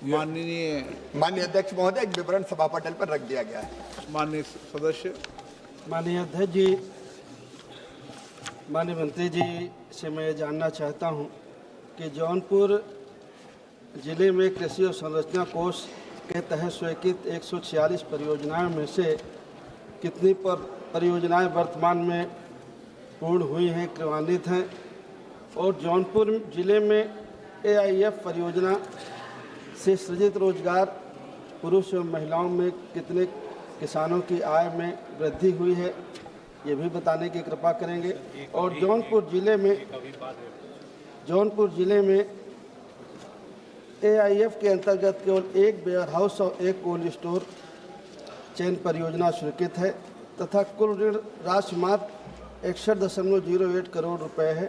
माननीय अध्यक्ष महोदय, एक विवरण सभा पटल पर रख दिया गया है। माननीय सदस्य। माननीय अध्यक्ष जी, माननीय मंत्री जी से मैं जानना चाहता हूं कि जौनपुर जिले में कृषि और संरचना कोष के तहत स्वीकृत 146 परियोजनाओं में से कितनी परियोजनाएं वर्तमान में पूर्ण हुई हैं, क्रियान्वित हैं, और जौनपुर जिले में AIF परियोजना से सृजित रोजगार पुरुष और महिलाओं में कितने किसानों की आय में वृद्धि हुई है, ये भी बताने की कृपा करेंगे। और जौनपुर जिले में AIF के अंतर्गत केवल एक वेयर हाउस और एक कोल्ड स्टोर चेन परियोजना स्वीकृत है तथा कुल ऋण राशि मात्र 61.08 करोड़ रुपए है।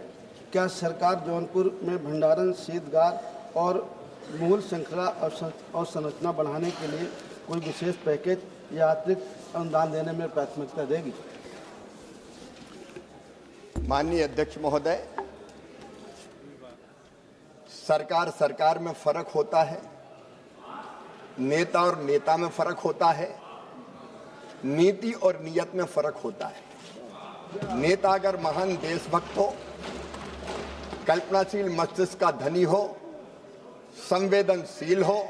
क्या सरकार जौनपुर में भंडारण, शीतगार और मूल श्रृंखला और संरचना बढ़ाने के लिए कोई विशेष पैकेज या अतिरिक्त अनुदान देने में प्राथमिकता देगी? माननीय अध्यक्ष महोदय, सरकार में फर्क होता है, नेता और नेता में फर्क होता है, नीति और नियत में फर्क होता है। नेता अगर महान देशभक्त हो, कल्पनाशील मस्तिष्क का धनी हो, संवेदनशील हो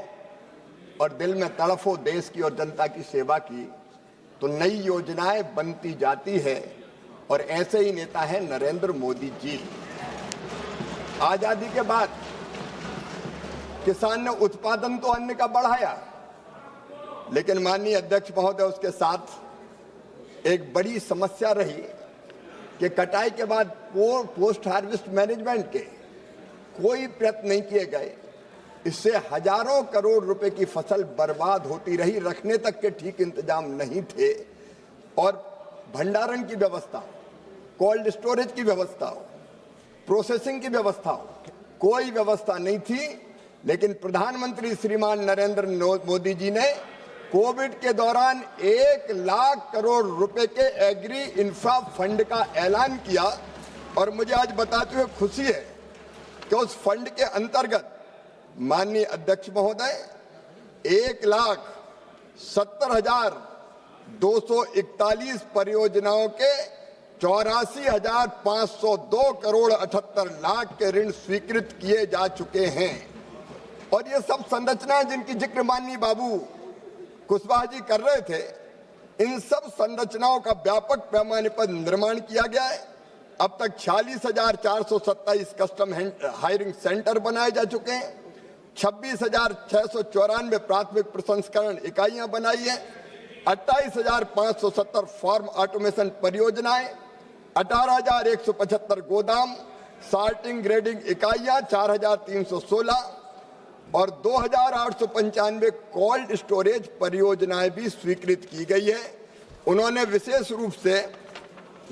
और दिल में तड़फ हो देश की और जनता की सेवा की, तो नई योजनाएं बनती जाती है। और ऐसे ही नेता हैं नरेंद्र मोदी जी। आजादी के बाद किसान ने उत्पादन तो अन्न का बढ़ाया, लेकिन माननीय अध्यक्ष महोदय, उसके साथ एक बड़ी समस्या रही कि कटाई के बाद पोस्ट हार्वेस्ट मैनेजमेंट के कोई प्रयत्न नहीं किए गए। इससे हजारों करोड़ रुपए की फसल बर्बाद होती रही, रखने तक के ठीक इंतजाम नहीं थे। और भंडारण की व्यवस्था, कोल्ड स्टोरेज की व्यवस्था, प्रोसेसिंग की व्यवस्था, कोई व्यवस्था नहीं थी। लेकिन प्रधानमंत्री श्रीमान नरेंद्र मोदी जी ने कोविड के दौरान 1 लाख करोड़ रुपए के एग्री इंफ्रा फंड का ऐलान किया। और मुझे आज बताते हुए खुशी है कि उस फंड के अंतर्गत माननीय अध्यक्ष महोदय 1,70,241 परियोजनाओं के 84,502 करोड़ 78 लाख के ऋण स्वीकृत किए जा चुके हैं। और ये सब संरचनाएं जिनकी जिक्र माननीय बाबू कुशवाहा जी कर रहे थे, इन सब संरचनाओं का व्यापक पैमाने पर निर्माण किया गया है। अब तक 46,427 कस्टम हायरिंग सेंटर बनाए जा चुके हैं, 26,694 प्राथमिक प्रसंस्करण इकाइयां बनाई है, 28,570 फार्म ऑटोमेशन परियोजनाएं, 18,175 गोदाम, सॉर्टिंग ग्रेडिंग इकाइयां 4,316 और 2,895 कोल्ड स्टोरेज परियोजनाएं भी स्वीकृत की गई है। उन्होंने विशेष रूप से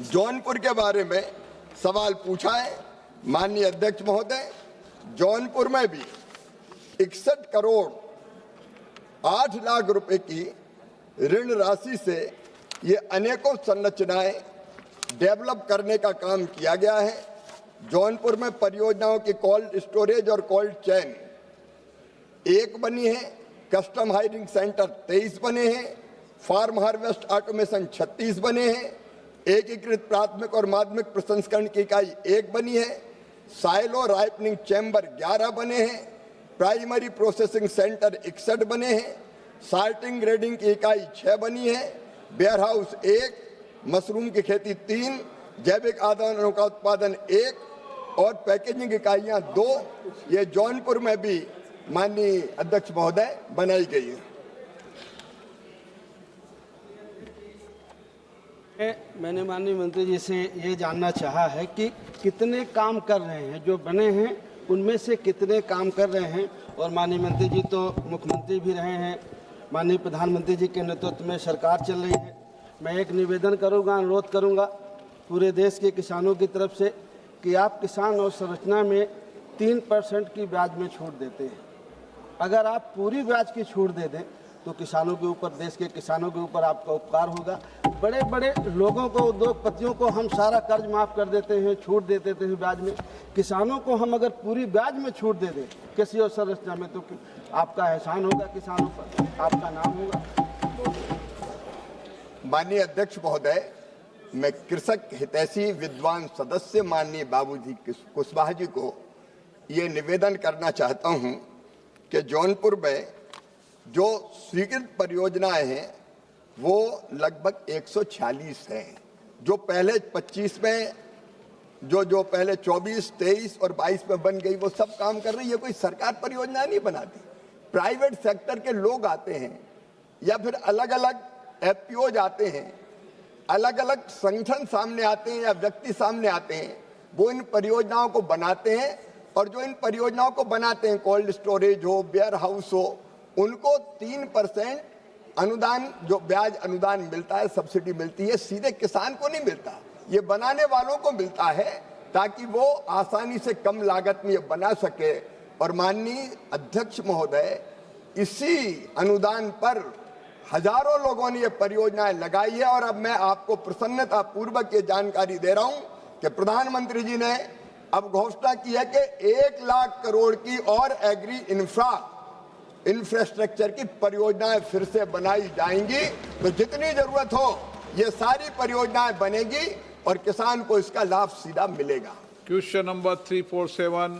जौनपुर के बारे में सवाल पूछा है। माननीय अध्यक्ष महोदय, जौनपुर में भी 61 करोड़ 8 लाख रुपए की ऋण राशि से ये अनेकों संरचनाएं डेवलप करने का काम किया गया है। जौनपुर में परियोजनाओं की कोल्ड स्टोरेज और कोल्ड चेन 1 बनी है, कस्टम हायरिंग सेंटर 23 बने हैं, फार्म हार्वेस्ट ऑटोमेशन 36 बने हैं, एकीकृत प्राथमिक और माध्यमिक प्रसंस्करण की इकाई 1 बनी है, साइलो राइपनिंग चैम्बर 11 बने हैं, प्राइमरी प्रोसेसिंग सेंटर 61 बने हैं, सॉर्टिंग ग्रेडिंग की इकाई 6 बनी है, वेयर हाउस 1, मशरूम की खेती 3, जैविक आदानों का उत्पादन 1 और पैकेजिंग इकाइयां 2 ये जौनपुर में भी माननीय अध्यक्ष महोदय बनाई गई है। मैंने माननीय मंत्री जी से ये जानना चाहा है कि कितने काम कर रहे हैं, जो बने हैं उनमें से कितने काम कर रहे हैं। और माननीय मंत्री जी तो मुख्यमंत्री भी रहे हैं, माननीय प्रधानमंत्री जी के नेतृत्व में सरकार चल रही है। मैं एक निवेदन करूंगा, अनुरोध करूंगा पूरे देश के किसानों की तरफ से कि आप किसान और संरचना में 3% की ब्याज में छूट देते हैं। अगर आप पूरी ब्याज की छूट दे दें तो किसानों के ऊपर, देश के किसानों के ऊपर आपका उपकार होगा। बड़े बड़े लोगों को, उद्योगपतियों को हम सारा कर्ज माफ़ कर देते हैं, छूट दे देते हैं ब्याज में। किसानों को हम अगर पूरी ब्याज में छूट दे दें किसी और संरचना में तो आपका एहसान होगा किसानों पर, आपका नाम होगा। माननीय अध्यक्ष महोदय, मैं कृषक हितैषी विद्वान सदस्य माननीय बाबूजी कुशवाहा जी को ये निवेदन करना चाहता हूं कि जौनपुर में जो स्वीकृत परियोजनाएं हैं वो लगभग 146 हैं। जो पहले 25 में जो पहले 24, 23 और 22 में बन गई वो सब काम कर रही है। कोई सरकार परियोजना नहीं बनाती, प्राइवेट सेक्टर के लोग आते हैं या फिर अलग अलग एफपीओज आते हैं, अलग अलग संगठन सामने आते हैं या व्यक्ति सामने आते हैं, वो इन परियोजनाओं को बनाते हैं। और जो इन परियोजनाओं को बनाते हैं, कोल्ड स्टोरेज हो, वेयर हाउस हो, उनको 3% अनुदान, जो ब्याज अनुदान मिलता है, सब्सिडी मिलती है, सीधे किसान को नहीं मिलता, ये बनाने वालों को मिलता है ताकि वो आसानी से कम लागत में ये बना सके। और माननीय अध्यक्ष महोदय, इसी अनुदान पर हजारों लोगों ने ये परियोजनाएं लगाई है। और अब मैं आपको प्रसन्नता पूर्वक ये जानकारी दे रहा हूं कि प्रधानमंत्री जी ने अब घोषणा की है कि 1 लाख करोड़ की और एग्री इंफ्रास्ट्रक्चर की परियोजनाएं फिर से बनाई जाएंगी। तो जितनी जरूरत हो ये सारी परियोजनाएं बनेगी और किसान को इसका लाभ सीधा मिलेगा। Question number 347.